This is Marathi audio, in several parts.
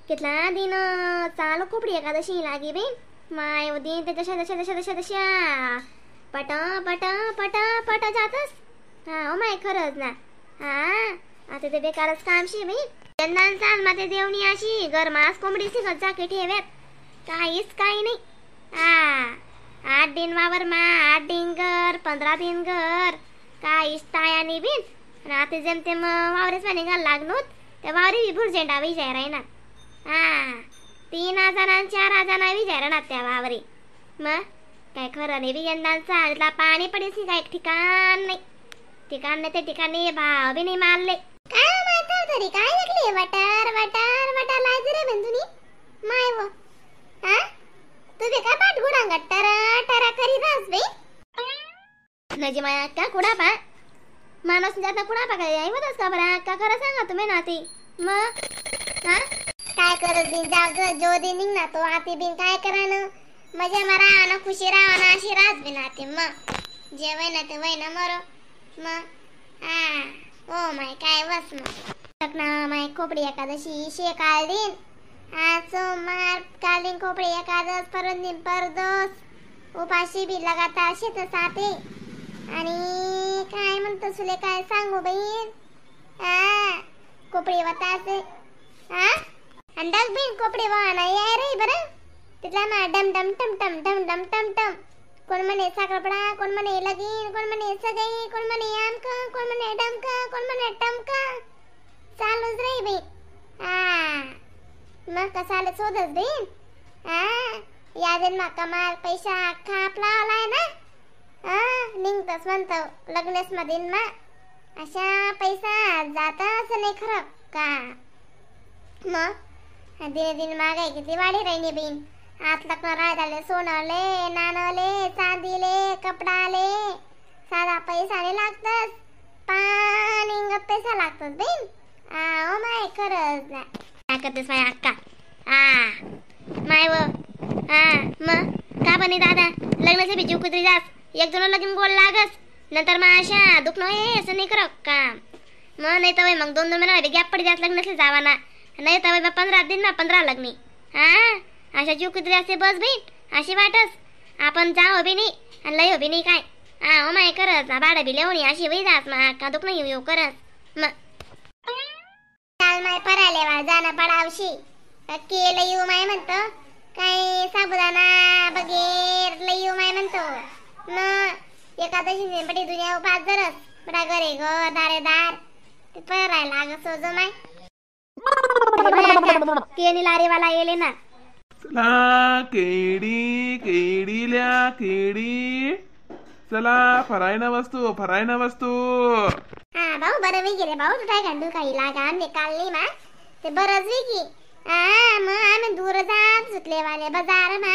કેટલા દિન ચાલો ખોપડી એકાદશી લાગી બેન માય ઉદી તે દશા દશા દશા દશા દશા પટા પટા પટા પટા જાતસ હા ઓ માય ખરજ ના હા આ તે બેकारच काम છે બેન चंदन साल माते देवनी आशी घर मास कोंबडी सी गजा के ठेव्यात काहीच काही नाही हा 8 दिन वावर मा 8 दिन घर 15 दिन घर काहीच ताया नाही बीन राते जेम तेम वावरेच पाणी घाल लागनोत ते वावरी विभूर झेंडा विचार आहे ना हा 3000 आणि 4000 विचार ना त्या वावरी मग काय खरं नाही बी यंदा चालला पाणी पडीस काय ठिकाण नाही ते ठिकाणी भाव बी नाही मारले काय माहिती तरी काय लागले वटार वटार वटार लाज रे बंधुनी माय व हा तुझे काय पाठ गुडा गट्टारा टारा करी रास बे नजी माया का कुडा पा माणूस जाता कुडा पा काय आई होतस का बरा का खरं सांगा तुम्ही नाती मग हा काय करत बिन जाग जो दिन ना तो आती बिन काय करान मजा मारा ना खुशी राहा ना अशी रास बिन आती मग जेवण ना ते वय ना मरो मग हा ओ माय काय वस मग ना माय खोपडी एकादशी शेकाळ दिन आज सोमवार कालीन खोपडी एकादश परंदीन परदोस उपाशी बी लगातार शेत साथे आणि काय म्हणतो सुले काय सांगू बहीण हा खोपडी वातासे हा अंदाज बिन खोपडी वाहना याय रे बरं तिथला मा डम डम टम टम डम डम टम टम कोण म्हणे साखरपडा कोण म्हणे लगीन कोण म्हणे सगई कोण म्हणे आमका कोण म्हणे डमका कोण म्हणे टमका चालूच रे बे हा मग कसाले शोधस बेन हा यादन मा कमाल पैसा अख्खा आपला आलाय ना हा निघतस म्हणतो लग्नेस मधीन मा अशा पैसा जाताच नाही खरं का मग दिने दिन महागाई किती वाढी राहिली बेन हात लग्न राहताले सोनले नानले चांदीले कपडाले साधा पैसा नाही लागतस पाणी पैसा लागतस बेन ओ माय खरंच ना काय करतेस माय अक्का माय व मग का बनी दादा लग्नाचे बी जीव कुत्री जास एक जण लगीन बोल लागस नंतर मग अशा दुखणं हे असं नाही करत काम मग नाही तर मग 2-2 महिन्याला गॅप पडी जास लग्नाचे जावा ना नाही तर 15 दिन ना 15 लग्नी हा अशा जीव कुत्री असते बस बीन अशी वाटस आपण जाओ बी नाही आणि लय हो बी नाही काय ओ माय करस भाडं बी लेवणी अशी वही जास मग का दुखणं येऊ करस मग काल माय परालेवा जाणं पडावशी केलं येऊ माय म्हणतो काय साबुदाणा बगेर लय येऊ माय म्हणतो मग एकादशी पटी दुनिया उपास जरस बडा घरे घर दारेदार ते परायला लाग सोजो माय केनी लारीवाला येले ना चला केडी केडील्या केडी चला फरायना वस्तू हा भाऊ बरं वे गेले भाऊ तू काय घंडू काही लागा निकालली मा ते बरंच वे की मग आम्ही दूर जात सुटले वाले बाजार मा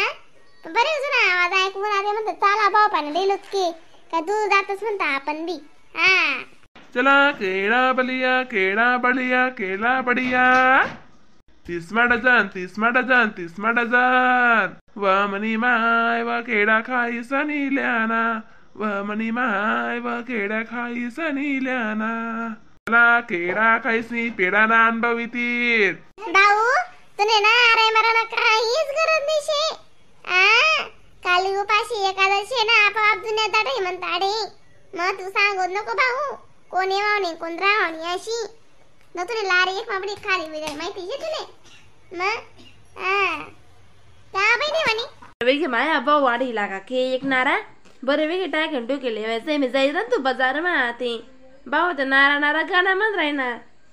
बरे अजून आवाज ऐकून आले म्हणतो चला भाऊ पाणी लिहिलोच की काय दूर जातच म्हणता आपण बी हा चला केळा बलिया केला बढिया 30 डझन व मनी माय व केडा खाई सनील्याना व मनी माय व केडा खाई सनील्याना चला केडा खाईसनी पेडा ना अनुभवितीत भाऊ तुने ना अरे मरा काहीच गरज नाही शे काली उपाशी एकादशी ना आपोआप दुनिया दाडे म्हणताडे मग तू सांगू नको भाऊ कोण येवावणी कोण राहावणी अशी न तुने लारी एक मापडी खाली होईल माहिती आहे तुने मग का बाई नाही म्हणे वेगे माया भाऊ वाढी लागा के एक नारा बरे वेगे टाकून टोकेले वैसे मी जाईन तू बाजार में आते भाऊ तर नारा गाणं म्हण राहिना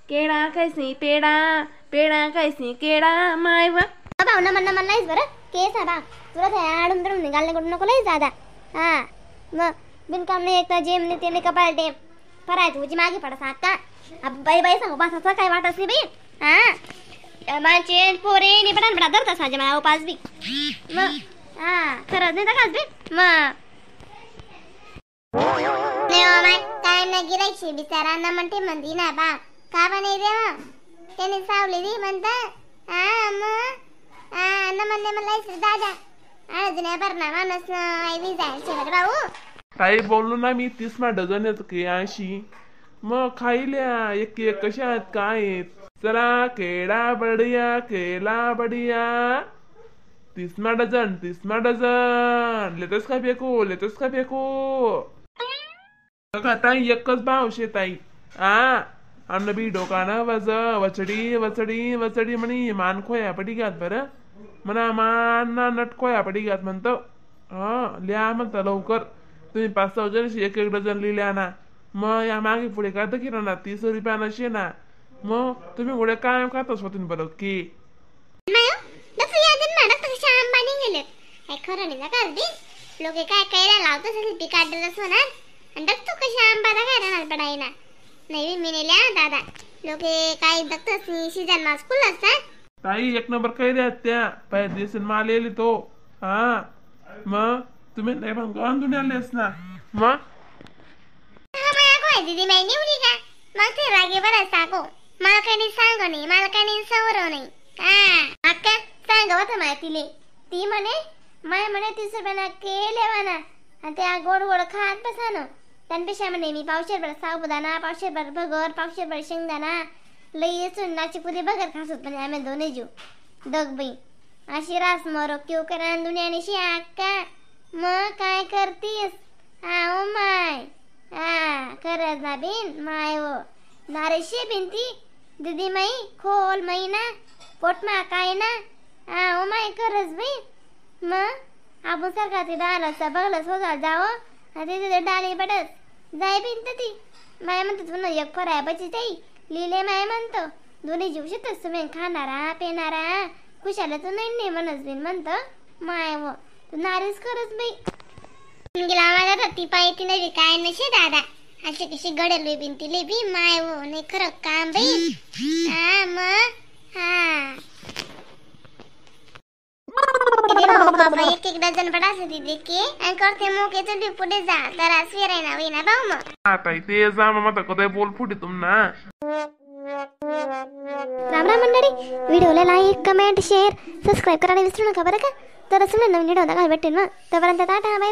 केळा कैसी पेडा कैसी केळा माय व भाऊ न म्हणणं नाहीच बरं केस हा भाऊ तुला ते आडून दडून निघाले कडून नको लई जादा हा मग बिनकाम नाही एक तर जेम नाही ते कपाळ टेम फराय तुझी मागे पडा अक्का बाई सांगू बसाचं काय वाटत नाही बाई हा माझे पोरे नि पडान पडा धरता साजे मला उपास बी मग हा खरंच नाही तर खास बी मग नाही काय ना गिरायची बिचारांना म्हणते म्हणती ना बा का बने देवा त्याने सावली दी म्हणता न म्हणणे मला दादा जुन्या भरणा माणूस आई जायचे भाऊ काही बोललो ना मी 30 डझन येत की 80 मग खाईल्या एक एक कशा आहेत काय आहेत. चला केळा बढिया केला बढिया 30 डझन लेतच का फेकू का ताई एकच भाव शे ताई. अन्न बी डोकानं वचडी वचडी वचडी म्हणी मान खोया पडी घात बरं म्हणा मान नट खोया पडी घात म्हणतो. लिहा म्हणता लवकर तुम्ही 5-6 जण एक एक डझन लिहिल्या ना. मग या मागे पुढे काय तर किराणा 30 रुपयानं शे ना. मग तुम्ही पुढे काय खातच होती बरं की खरं नाही का लोक काय काय लावतो पिकाडच होणार आणि बघतो कशा आंबा काय राहणार पडाय ना. नाही मी नेल्या दादा लोक काय बघतच सीजन मा स्कूल असतात. ताई 1 नंबर काही द्या त्या पाहिजे दिसून माल येईल तो. मग तुम्ही नाही पण गांधून आलेस ना. मग दीदी मी निवडी का मग ते रागे बरं साको मला काही सांग नाही मला काही सवरव नाही अक्का सांग होतं माहितीले ती म्हणे 30 रुपयाला केले म्हणा आणि त्या गोड गोड खात बसानो. त्यांपेक्षा म्हणे मी पावशेरभर साबुदाणा पावशेरभर भगर पावशेरभर शेंगदाणा लई चुन्नाची पुरी भगर खासत म्हणजे आम्ही दोन्ही जीव दग बाई अशी रास मरो क्यू करा दुनियानीशी अक्का. मग काय करतीस ओ माय खरंच ना बिन माय व नारेशी बिनती दीदी माई खोल माई ना पोटमा काय ना ओ माय खरंच बाई. मग आपण सरकारची डालच बघलच हो जावं तिथे डाली पडत जाय भिंत ती माय म्हणतो तुला एक फराय बची ताई लिहिले माय म्हणतो दोन्ही जीव शेतच तुम्ही खाणारा पेणारा खुशाला तू नाही म्हणत बिन म्हणतो माय व तू नारीच खरंच बाई. गेला माझा ती पाय ती नाही काय नसे दादा अशी कशी गडलोय बिन ती लेबी माय व नाही खरं काम बाई. मग एक एक डझन पडास दीदी के आणि करते मोके चल पुढे जा तर फिराय ना विना भाऊ मग ताई ते जा मग आता कधी बोल फुटी तुम ना. राम राम मंडळी व्हिडिओला लाईक कमेंट शेअर सबस्क्राईब करायला विसरू नका बरं का. तर असं नवीन व्हिडिओ भेटेल मग तोपर्यंत टाटा बाय बाय.